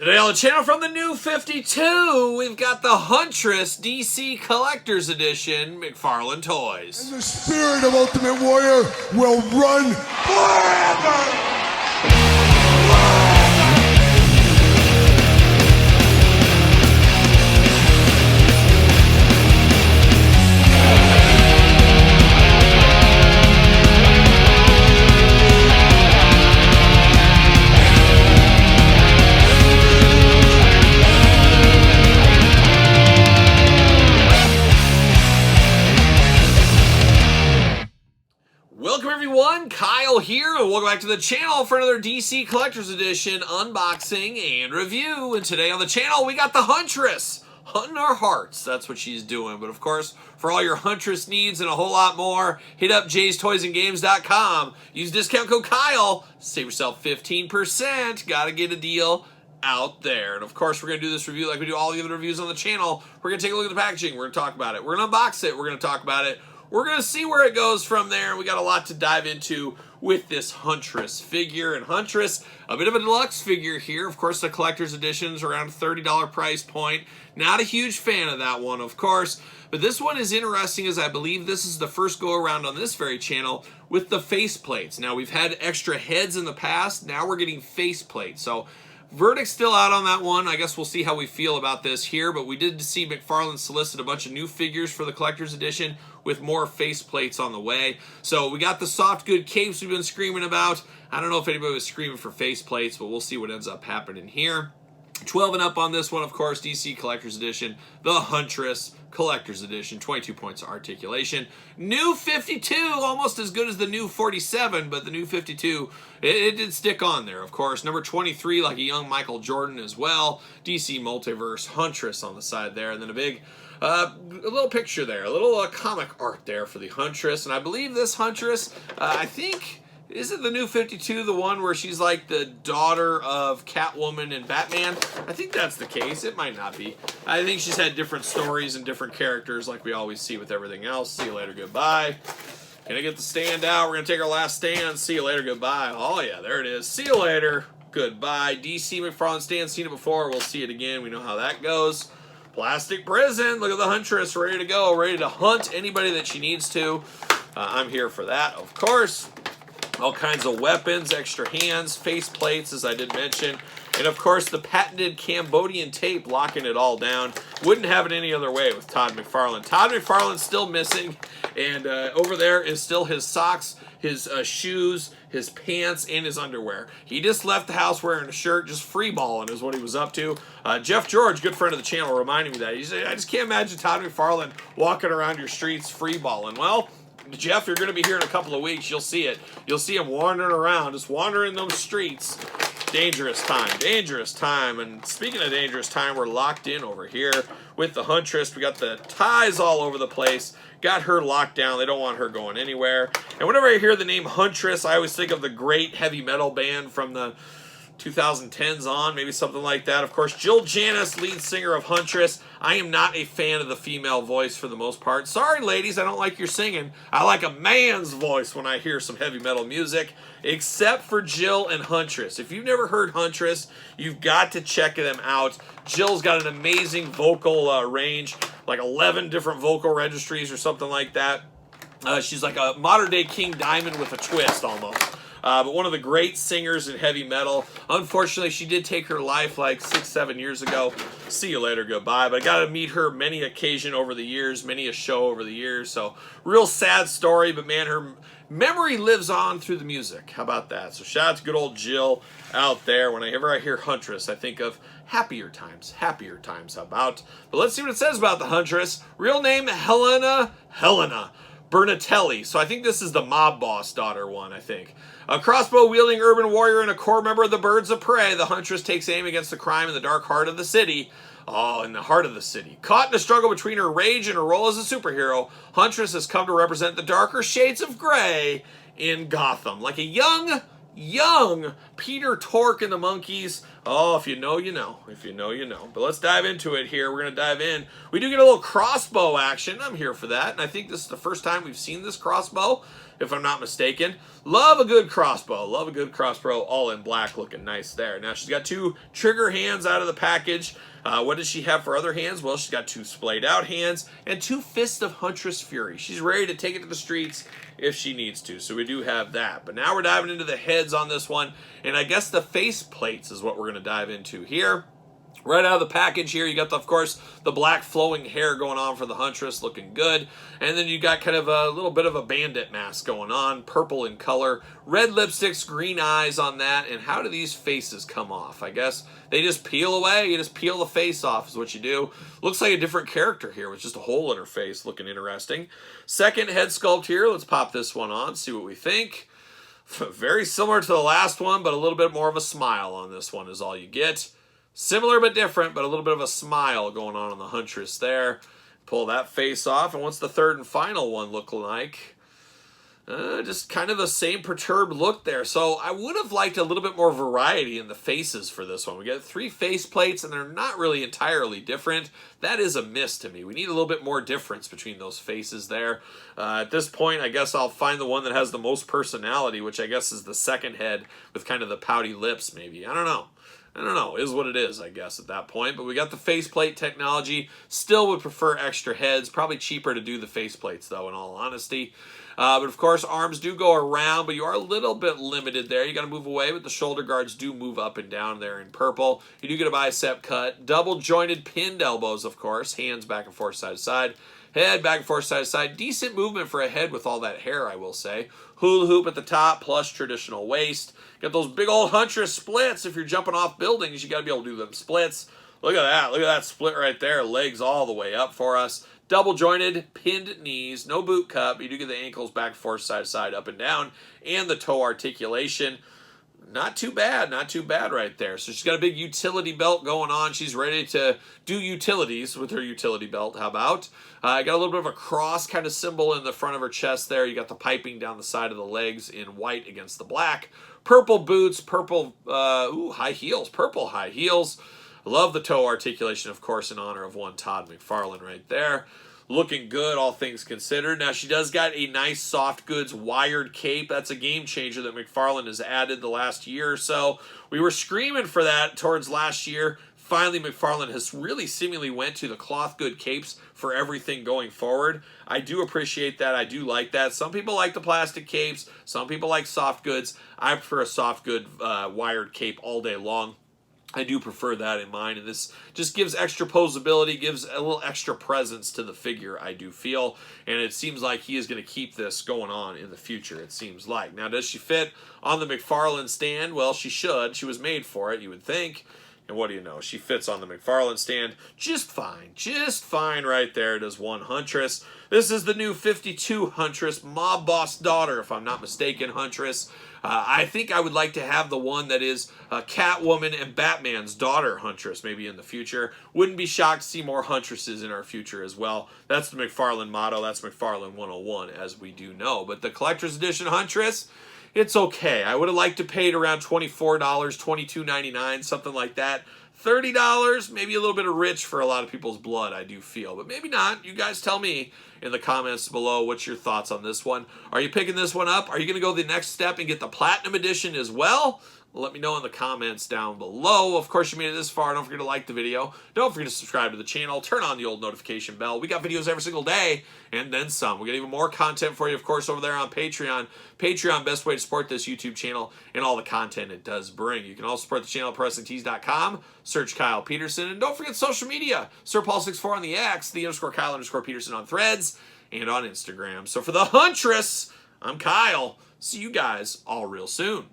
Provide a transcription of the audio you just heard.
Today on the channel from the New 52, we've got the Huntress DC Collector's Edition McFarlane toys. And the spirit of Ultimate Warrior will run forever! Welcome everyone, Kyle here, and welcome back to the channel for another DC Collector's Edition unboxing and review. And today on the channel, we got the Huntress, hunting our hearts. That's what she's doing. But of course, for all your Huntress needs and a whole lot more, hit up jaystoysandgames.com. Use discount code Kyle, save yourself 15%. Gotta get a deal out there. And of course, we're going to do this review like we do all the other reviews on the channel. We're going to take a look at the packaging. We're going to talk about it. We're going to unbox it. We're going to talk about it. We're going to see where it goes from there. We got a lot to dive into with this Huntress figure. And Huntress, a bit of a deluxe figure here. Of course, the collector's edition's around $30 price point. Not a huge fan of that one, of course. But this one is interesting, as I believe this is the first go-around on this very channel with the faceplates. Now, we've had extra heads in the past. Now we're getting faceplates. So, verdict's still out on that one. I guess we'll see how we feel about this here, but we did see McFarlane solicit a bunch of new figures for the collector's edition with more faceplates on the way. So we got the soft good capes we've been screaming about. I don't know if anybody was screaming for faceplates, but we'll see what ends up happening here. 12 and up on this one, of course, DC Collector's Edition, the Huntress Collector's Edition, 22 points of articulation. New 52, almost as good as the new 47, but the new 52, it did stick on there, of course. Number 23, like a young Michael Jordan as well. DC Multiverse Huntress on the side there, and then a big a little picture there, a little comic art there for the Huntress. And I believe this Huntress, I think, is it the new 52, the one where she's like the daughter of Catwoman and Batman? I think that's the case. It might not be. I think she's had different stories and different characters like we always see with everything else. See you later, goodbye. Can I get the stand out? We're going to take our last stand. See you later, goodbye. Oh, yeah, there it is. See you later, goodbye. DC McFarlane stand, seen it before. We'll see it again. We know how that goes. Plastic Prison. Look at the Huntress, ready to go, ready to hunt anybody that she needs to. I'm here for that, of course. All kinds of weapons, extra hands, face plates, as I did mention. And of course, the patented Cambodian tape locking it all down. Wouldn't have it any other way with Todd McFarlane. Todd McFarlane's still missing. And over there is still his socks, his shoes, his pants, and his underwear. He just left the house wearing a shirt, just free balling is what he was up to. Jeff George, good friend of the channel, reminded me that. He said, I just can't imagine Todd McFarlane walking around your streets free balling. Well, Jeff, you're going to be here in a couple of weeks. You'll see it. You'll see him wandering around, just wandering those streets. Dangerous time. Dangerous time. And speaking of dangerous time, we're locked in over here with the Huntress. We got the ties all over the place. Got her locked down. They don't want her going anywhere. And whenever I hear the name Huntress, I always think of the great heavy metal band from the 2010s on, maybe something like that. Of course, Jill Janis, lead singer of Huntress. I am not a fan of the female voice for the most part. Sorry, ladies, I don't like your singing. I like a man's voice when I hear some heavy metal music, except for Jill and Huntress. If you've never heard Huntress, you've got to check them out. Jill's got an amazing vocal range, like 11 different vocal registries or something like that. She's like a modern-day King Diamond with a twist, almost. But one of the great singers in heavy metal. Unfortunately, she did take her life like 6-7 years ago. See you later, goodbye. But I got to meet her many occasion over the years, many a show over the years. So, real sad story, but man, her memory lives on through the music. How about that? So, shout out to good old Jill out there. Whenever I hear Huntress, I think of happier times. Happier times, how about? But let's see what it says about the Huntress. Real name, Helena Bernatelli. So I think this is the mob boss daughter one, I think. A crossbow-wielding urban warrior and a core member of the Birds of Prey, the Huntress takes aim against the crime in the dark heart of the city. Oh, in the heart of the city. Caught in a struggle between her rage and her role as a superhero, Huntress has come to represent the darker shades of gray in Gotham. Like a young Peter Tork and the Monkeys. Oh, if you know, you know. If you know, you know. But let's dive into it here. We're going to dive in. We do get a little crossbow action. I'm here for that. And I think this is the first time we've seen this crossbow. if I'm not mistaken. Love a good crossbow. Love a good crossbow, all in black, looking nice there. Now she's got 2 trigger hands out of the package. What does she have for other hands? Well, she's got 2 splayed out hands and 2 fists of Huntress Fury. She's ready to take it to the streets if she needs to, so we do have that. But now we're diving into the heads on this one, and I guess the face plates is what we're going to dive into here. Right out of the package here, you got, of course, the black flowing hair going on for the Huntress, looking good. And then you got kind of a little bit of a bandit mask going on, purple in color, red lipsticks, green eyes on that. And how do these faces come off? I guess they just peel away. You just peel the face off is what you do. Looks like a different character here with just a hole in her face, looking interesting. Second head sculpt here. Let's pop this one on, see what we think. Very similar to the last one, but a little bit more of a smile on this one is all you get. Similar but different, but a little bit of a smile going on the Huntress there. Pull that face off, and what's the third and final one look like? Just kind of the same perturbed look there. So I would have liked a little bit more variety in the faces for this one. We got 3 face plates, and they're not really entirely different. That is a miss to me. We need a little bit more difference between those faces there. At this point, I guess I'll find the one that has the most personality, which I guess is the second head with kind of the pouty lips maybe. I don't know, is what it is, I guess, at that point. But we got the faceplate technology. Still would prefer extra heads. Probably cheaper to do the faceplates, though, in all honesty. But, of course, arms do go around, but you are a little bit limited there. You got to move away, but the shoulder guards do move up and down there in purple. You do get a bicep cut. Double-jointed pinned elbows, of course. Hands back and forth, side to side. Head back and forth, side to side. Decent movement for a head with all that hair, I will say. Hula hoop at the top, plus traditional waist. Got those big old Huntress splits. If you're jumping off buildings, you got to be able to do them splits. Look at that. Look at that split right there. Legs all the way up for us. Double jointed, pinned knees. No boot cup. You do get the ankles back and forth, side to side, up and down. And the toe articulation. Not too bad. Not too bad right there. So she's got a big utility belt going on. She's ready to do utilities with her utility belt. How about? Got a little bit of a cross kind of symbol in the front of her chest there. You got the piping down the side of the legs in white against the black. Purple boots, purple, high heels, purple high heels. Love the toe articulation, of course, in honor of one Todd McFarlane right there. Looking good, all things considered. Now, she does got a nice soft goods wired cape. That's a game changer that McFarlane has added the last year or so. We were screaming for that towards last year. Finally, McFarlane has really seemingly went to the cloth good capes for everything going forward. I do appreciate that. I do like that. Some people like the plastic capes. Some people like soft goods. I prefer a soft good wired cape all day long. I do prefer that in mine, and this just gives extra posability, gives a little extra presence to the figure, I do feel, and it seems like he is going to keep this going on in the future, it seems like. Now, does she fit on the McFarlane stand? Well, she should. She was made for it, you would think. And what do you know? She fits on the McFarlane stand just fine right there. Does one Huntress. This is the new 52 Huntress, Mob Boss daughter, if I'm not mistaken, Huntress. I think I would like to have the one that is Catwoman and Batman's daughter Huntress maybe in the future. Wouldn't be shocked to see more Huntresses in our future as well. That's the McFarlane motto. That's McFarlane 101, as we do know. But the Collector's Edition Huntress, it's okay. I would have liked to pay it around $24, $22.99, something like that. $30, maybe a little bit of rich for a lot of people's blood, I do feel. But maybe not. You guys tell me in the comments below what's your thoughts on this one. Are you picking this one up? Are you going to go the next step and get the Platinum Edition as well? Let me know in the comments down below. Of course, you made it this far. Don't forget to like the video. Don't forget to subscribe to the channel. Turn on the old notification bell. We got videos every single day and then some. We got even more content for you, of course, over there on Patreon. Patreon, best way to support this YouTube channel and all the content it does bring. You can also support the channel at ProWrestlingTees.com. Search Kyle Peterson. And don't forget social media. SirPaul64 on the X, the _Kyle_Peterson on Threads, and on Instagram. So for the Huntress, I'm Kyle. See you guys all real soon.